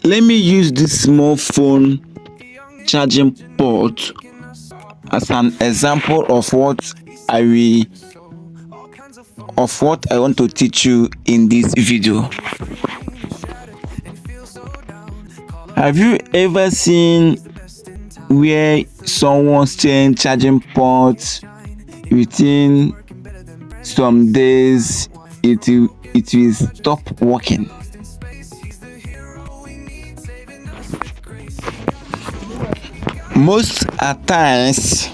Let me use this small phone charging port as an example of what I want to teach you in this video. Have you ever seen where someone's change charging ports within some days it will stop working? Most at times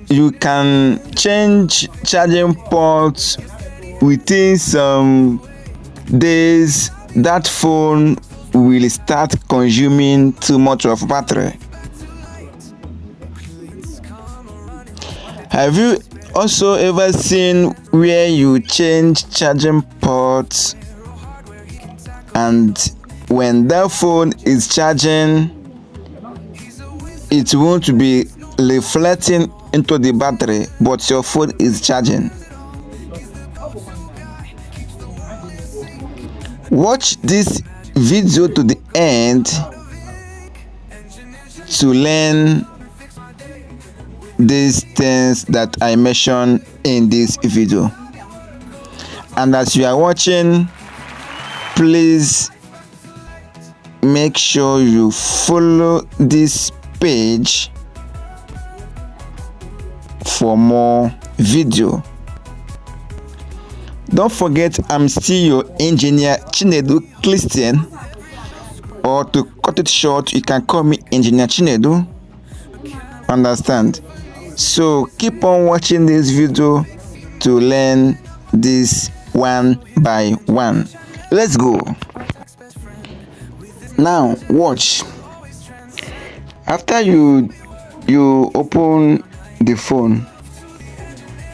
you can change charging ports within some days. That phone will start consuming too much of battery. Have you also ever seen where you change charging ports and when that phone is charging, it won't be reflecting into the battery, but your phone is charging? Watch this video to the end to learn these things that I mentioned in this video. And as you are watching, please make sure you follow this page for more video. Don't forget, I'm still your engineer Chinedu Christian, or to cut it short, you can call me Engineer Chinedu. Understand? So keep on watching this video to learn this one by one. Let's go. Now watch. After you open the phone,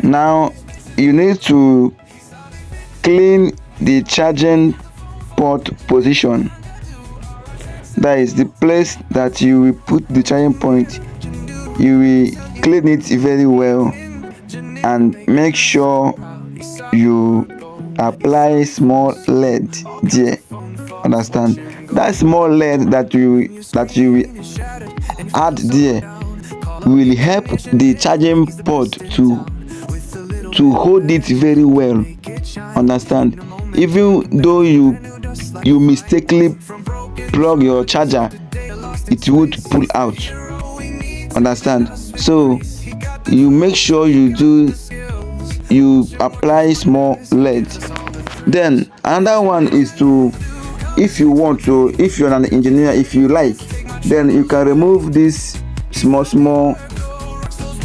now you need to clean the charging port position. That is the place that you will put the charging point. You will clean it very well and make sure you apply small lead there. Understand? That small lead that you will add there will help the charging port to hold it very well. Understand? Even though you mistakenly plug your charger, it would pull out. Understand? So you make sure you apply small lead. Then another one is to, if you're an engineer, if you like, then you can remove these small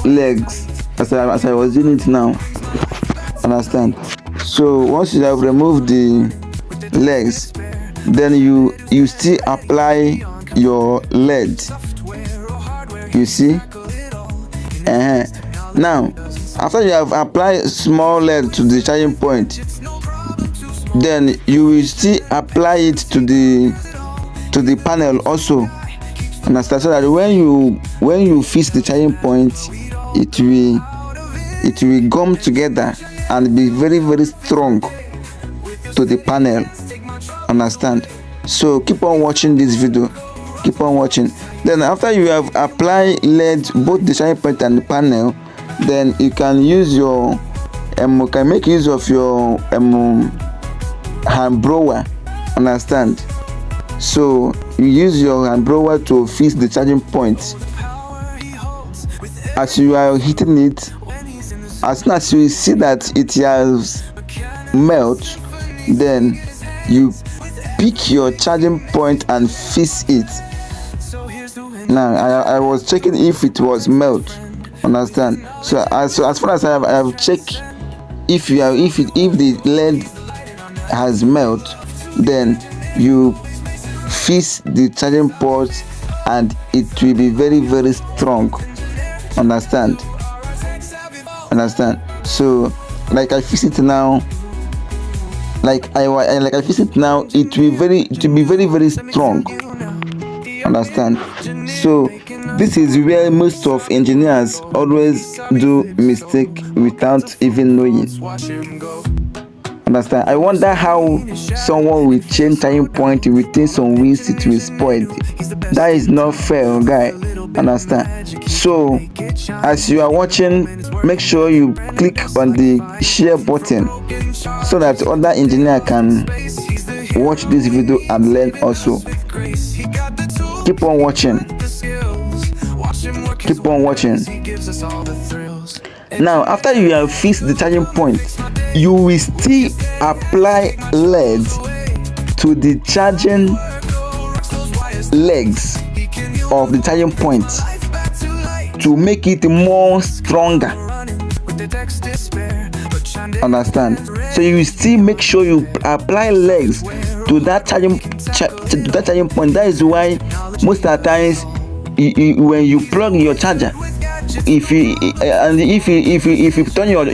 legs as I was doing it now. Understand? So once you have removed the legs, then you still apply your lead. You see? Now after you have applied small lead to the charging point, then you will still apply it to the panel also. Understand? So that when you fix the charging point, it will gum together and be very, very strong to the panel. Understand? So keep on watching this video. Keep on watching. Then after you have applied lead both the charging point and the panel, then you can use your can make use of your hand blower. Understand? So you use your hand blower to fix the charging point. As you are heating it, as soon as you see that it has melt, then you pick your charging point and fix it. Now I was checking if it was melt. Understand? So as far as I have checked if the lead has melt, then you fix the charging port and it will be very, very strong. Understand? So like I fix it now, it will be very, very strong. Understand? So this is where most of engineers always do mistake without even knowing. Understand? I wonder how someone will change turning point within some weeks it will spoil. That is not fair, guy. Understand? So as you are watching, make sure you click on the share button so that other engineer can watch this video and learn also. Keep on watching. Keep on watching. Now after you have fixed the charging point, you will still apply lead to the charging legs of the charging point to make it more stronger. Understand? So you will still make sure you apply legs to that charging point. That is why most of the times when you plug your charger, if you turn your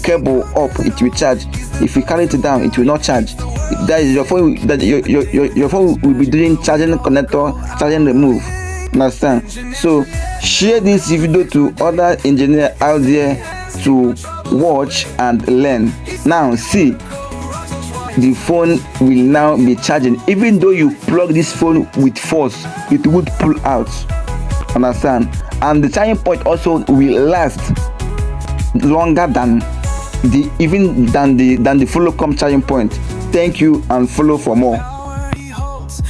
cable up, it will charge. If you carry it down, it will not charge. That is your phone. That your phone will be doing charging connector, charging remove. Understand? So share this video to other engineers out there to watch and learn. Now see, the phone will now be charging. Even though you plug this phone with force, it would pull out. Understand? And the charging point also will last longer than the follow-come charging point. Thank you and follow for more.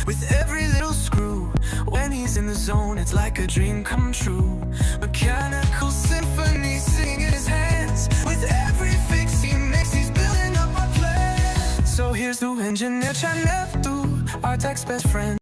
With every little screw, when he's in the zone, it's like a dream come true. Mechanical symphony singing his hands. With every fix he makes, he's building up a plan. So here's the engineer, Chanel, our tech's best friend.